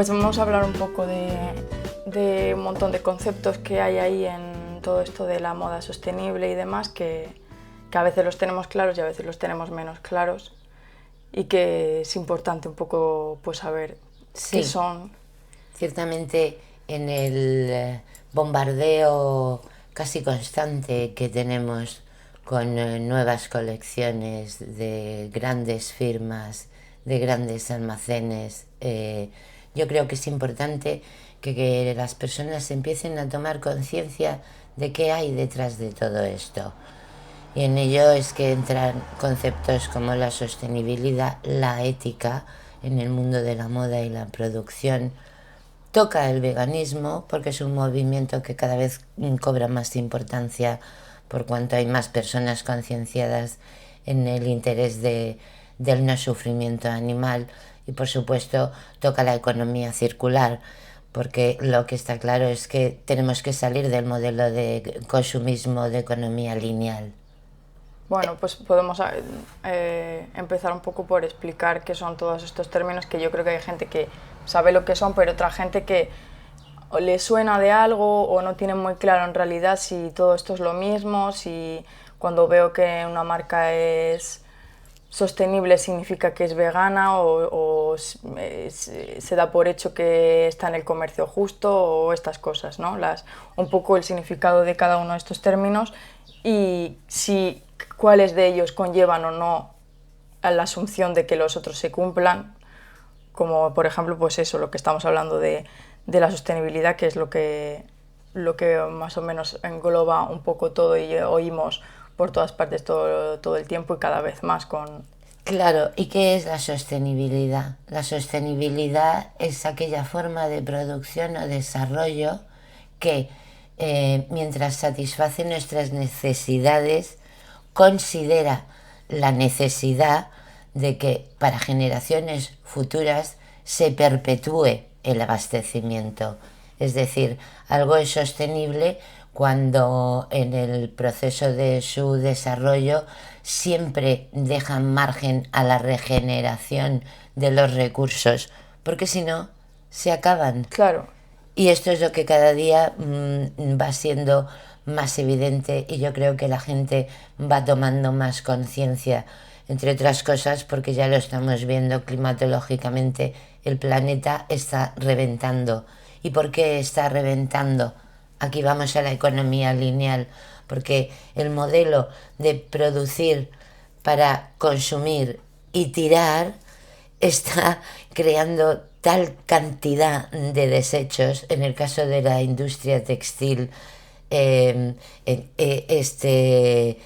Pues vamos a hablar un poco de un montón de conceptos que hay ahí en todo esto de la moda sostenible y demás, que a veces los tenemos claros y a veces los tenemos menos claros, y que es importante un poco pues saber qué Sí, son. ciertamente en el bombardeo casi constante que tenemos con nuevas colecciones de grandes firmas, de grandes almacenes, yo creo que es importante que las personas empiecen a tomar conciencia de qué hay detrás de todo esto. Y en ello es que entran conceptos como la sostenibilidad, la ética en el mundo de la moda y la producción. Toca el veganismo porque es un movimiento que cada vez cobra más importancia por cuanto hay más personas concienciadas en el interés del no sufrimiento animal. Y por supuesto toca la economía circular, porque lo que está claro es que tenemos que salir del modelo de consumismo de economía lineal. Bueno, pues podemos empezar un poco por explicar qué son todos estos términos, que yo creo que hay gente que sabe lo que son, pero otra gente que o le suena de algo o no tiene muy claro en realidad si todo esto es lo mismo, si cuando veo que una marca es sostenible significa que es vegana o se da por hecho que está en el comercio justo o estas cosas, ¿no? Un poco el significado de cada uno de estos términos y si cuáles de ellos conllevan o no a la asunción de que los otros se cumplan, como por ejemplo pues eso, lo que estamos hablando de la sostenibilidad, que es lo que más o menos engloba un poco todo y oímos por todas partes todo el tiempo y cada vez más con... Claro, ¿y qué es la sostenibilidad? La sostenibilidad es aquella forma de producción o desarrollo que, mientras satisface nuestras necesidades, considera la necesidad de que para generaciones futuras se perpetúe el abastecimiento. Es decir, algo es sostenible cuando en el proceso de su desarrollo siempre deja margen a la regeneración de los recursos, porque si no, se acaban. Claro, Y esto es lo que cada día va siendo más evidente y yo creo que la gente va tomando más conciencia, entre otras cosas porque ya lo estamos viendo climatológicamente, el planeta está reventando. ¿Y por qué está reventando? Aquí vamos a la economía lineal, porque el modelo de producir para consumir y tirar está creando tal cantidad de desechos, en el caso de la industria textil, este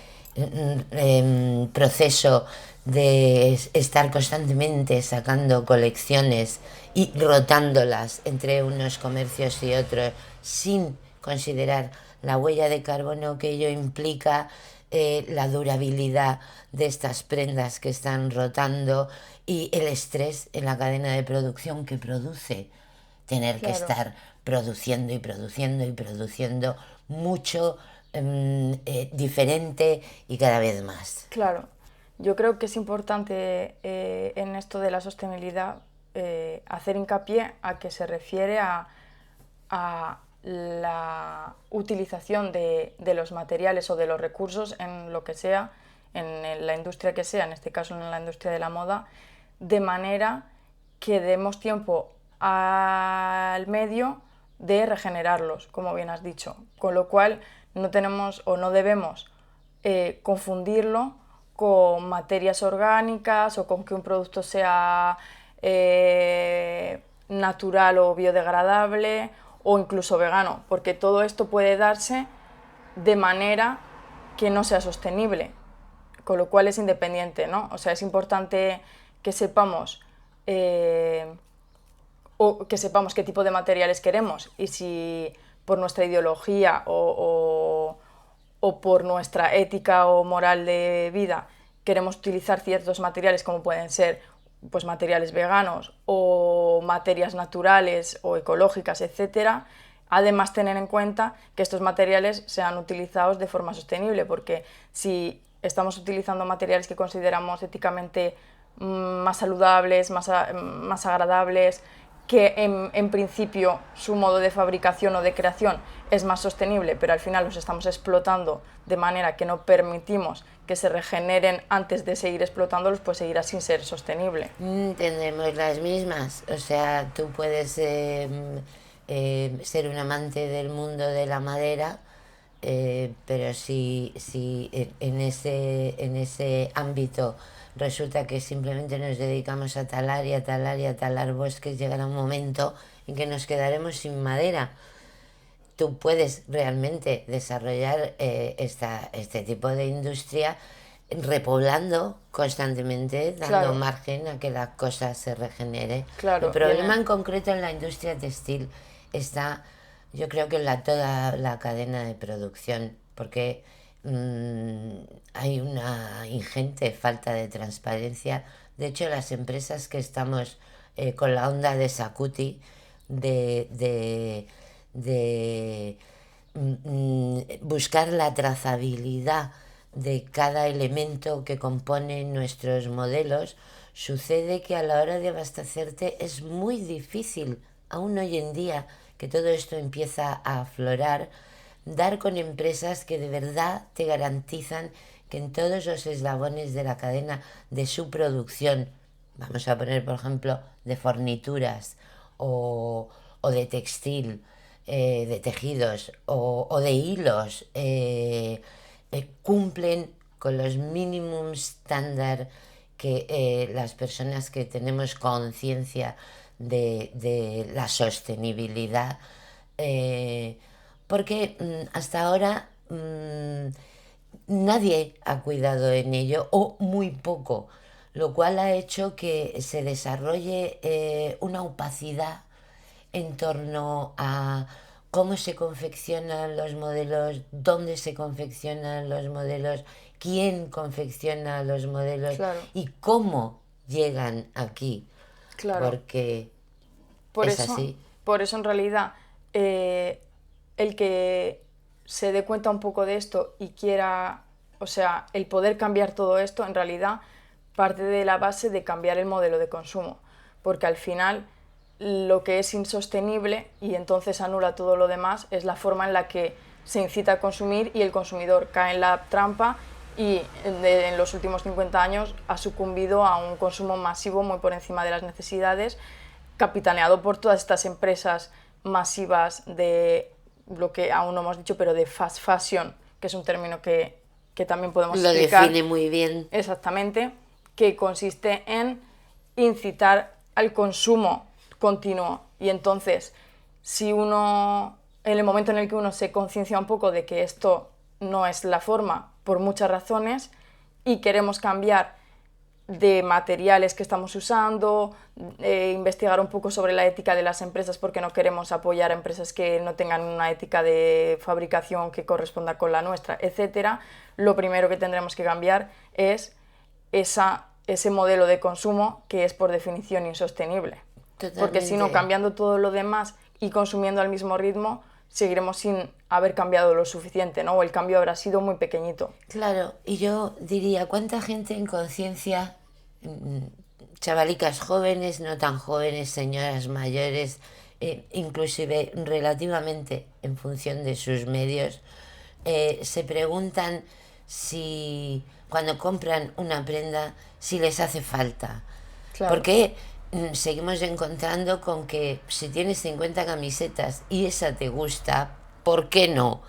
proceso de estar constantemente sacando colecciones y rotándolas entre unos comercios y otros sin considerar la huella de carbono que ello implica, la durabilidad de estas prendas que están rotando y el estrés en la cadena de producción que produce tener que claro, estar produciendo y produciendo y produciendo mucho, diferente y cada vez más. claro. Yo creo que es importante en esto de la sostenibilidad hacer hincapié a que se refiere a la utilización de los materiales o de los recursos en lo que sea, en la industria que sea, en este caso en la industria de la moda, de manera que demos tiempo al medio de regenerarlos, como bien has dicho. Con lo cual no tenemos o no debemos confundirlo con materias orgánicas o con que un producto sea natural o biodegradable o incluso vegano, porque todo esto puede darse de manera que no sea sostenible, con lo cual es independiente, ¿no? O sea, es importante que sepamos o que sepamos qué tipo de materiales queremos y si por nuestra ideología o por nuestra ética o moral de vida queremos utilizar ciertos materiales como pueden ser pues materiales veganos o materias naturales o ecológicas, etcétera. Además, tener en cuenta que estos materiales sean utilizados de forma sostenible, porque si estamos utilizando materiales que consideramos éticamente más saludables, más agradables, que en principio su modo de fabricación o de creación es más sostenible, pero al final los estamos explotando de manera que no permitimos que se regeneren antes de seguir explotándolos, pues seguirá sin ser sostenible. Tendremos las mismas, o sea, tú puedes ser un amante del mundo de la madera, pero si en ese ámbito resulta que simplemente nos dedicamos a talar y a talar y a talar bosques, llegará un momento en que nos quedaremos sin madera. Tú puedes realmente desarrollar este tipo de industria repoblando constantemente, dando Claro. margen a que la cosa se regenere. Claro, El problema en concreto en la industria textil está, yo creo que en toda la cadena de producción, porque hay una ingente falta de transparencia. De hecho, las empresas que estamos con la onda de Sakuti, de, de, de buscar la trazabilidad de cada elemento que compone nuestros modelos, sucede que a la hora de abastecerte es muy difícil, aún hoy en día que todo esto empieza a aflorar, dar con empresas que de verdad te garantizan que en todos los eslabones de la cadena de su producción, vamos a poner por ejemplo de fornituras o de textil, de tejidos o de hilos, cumplen con los mínimos estándar que las personas que tenemos conciencia de la sostenibilidad, porque hasta ahora nadie ha cuidado en ello o muy poco, lo cual ha hecho que se desarrolle una opacidad en torno a cómo se confeccionan los modelos, dónde se confeccionan los modelos, quién confecciona los modelos Claro. y cómo llegan aquí. Claro. Porque Por es eso, así. por eso en realidad el que se dé cuenta un poco de esto y quiera, o sea, el poder cambiar todo esto, en realidad parte de la base de cambiar el modelo de consumo, porque al final lo que es insostenible y entonces anula todo lo demás es la forma en la que se incita a consumir y el consumidor cae en la trampa y en los últimos 50 años ha sucumbido a un consumo masivo muy por encima de las necesidades, capitaneado por todas estas empresas masivas de lo que aún no hemos dicho, pero de fast fashion, que es un término que también podemos Lo explicar. define muy bien. Exactamente, que consiste en incitar al consumo continuo. Y entonces, si uno, en el momento en el que uno se conciencia un poco de que esto no es la forma, por muchas razones, y queremos cambiar de materiales que estamos usando, investigar un poco sobre la ética de las empresas porque no queremos apoyar a empresas que no tengan una ética de fabricación que corresponda con la nuestra, etcétera. Lo primero que tendremos que cambiar es ese modelo de consumo que es por definición insostenible. Totalmente. Porque si no, cambiando todo lo demás y consumiendo al mismo ritmo, seguiremos sin haber cambiado lo suficiente, ¿no? O el cambio habrá sido muy pequeñito. Claro, y yo diría, ¿cuánta gente en conciencia, chavalicas jóvenes, no tan jóvenes, señoras mayores, inclusive relativamente en función de sus medios, se preguntan si cuando compran una prenda, si les hace falta? Claro. Porque seguimos encontrando con que si tienes 50 camisetas y esa te gusta, ¿por qué no?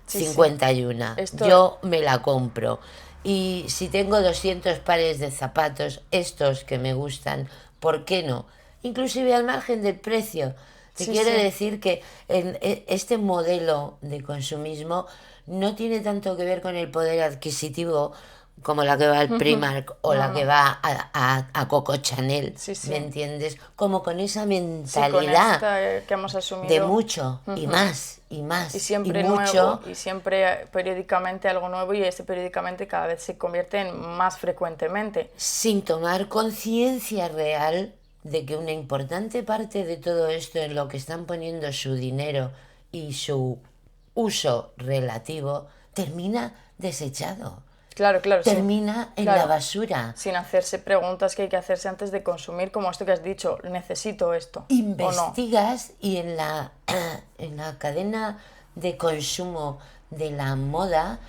Sí, 51. sí. Esto... Yo me la compro. Y si tengo 200 pares de zapatos, estos que me gustan, ¿por qué no? Inclusive al margen del precio. Te quiero decir que este modelo de consumismo no tiene tanto que ver con el poder adquisitivo como la que va al Primark o la que va a Coco Chanel, ¿me entiendes? Como con esa mentalidad con esta que hemos asumido de mucho y más y más y siempre mucho, nuevo y siempre periódicamente algo nuevo, y ese periódicamente cada vez se convierte en más frecuentemente, sin tomar conciencia real de que una importante parte de todo esto en lo que están poniendo su dinero y su uso relativo termina desechado. Claro, claro, termina en la basura. Sin hacerse preguntas que hay que hacerse antes de consumir, como esto que has dicho, necesito esto. Investigas y en la cadena de consumo de la moda,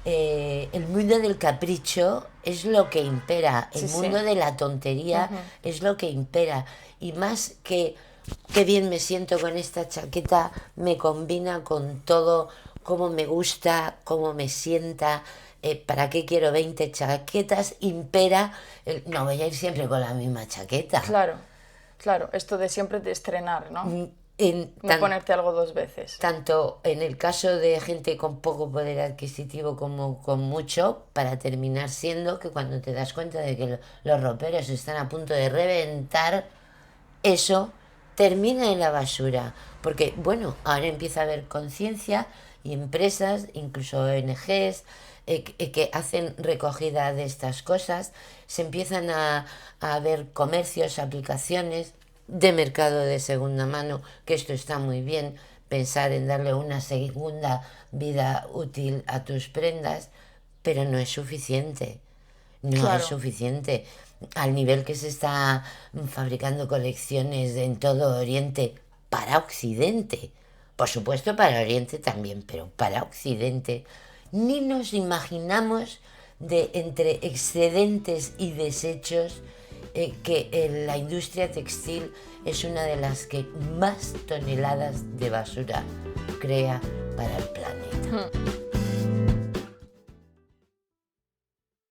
el mundo del capricho es lo que impera, el mundo de la tontería es lo que impera. Y más que qué bien me siento con esta chaqueta, me combina con todo, cómo me gusta, cómo me sienta, para qué quiero 20 chaquetas, impera, no voy a ir siempre con la misma chaqueta. Claro, claro, esto de siempre de estrenar, ¿no? No ponerte algo 2 veces. Tanto en el caso de gente con poco poder adquisitivo como con mucho, para terminar siendo que cuando te das cuenta de que los roperos están a punto de reventar, eso termina en la basura. Porque, bueno, ahora empieza a haber conciencia y empresas, incluso ONGs, que hacen recogida de estas cosas. Se empiezan a ver comercios, aplicaciones de mercado de segunda mano, que esto está muy bien, pensar en darle una segunda vida útil a tus prendas, pero no es suficiente. No es suficiente. Al nivel que se está fabricando colecciones en todo Oriente para Occidente, por supuesto para Oriente también, pero para Occidente, ni nos imaginamos de entre excedentes y desechos que la industria textil es una de las que más toneladas de basura crea para el planeta.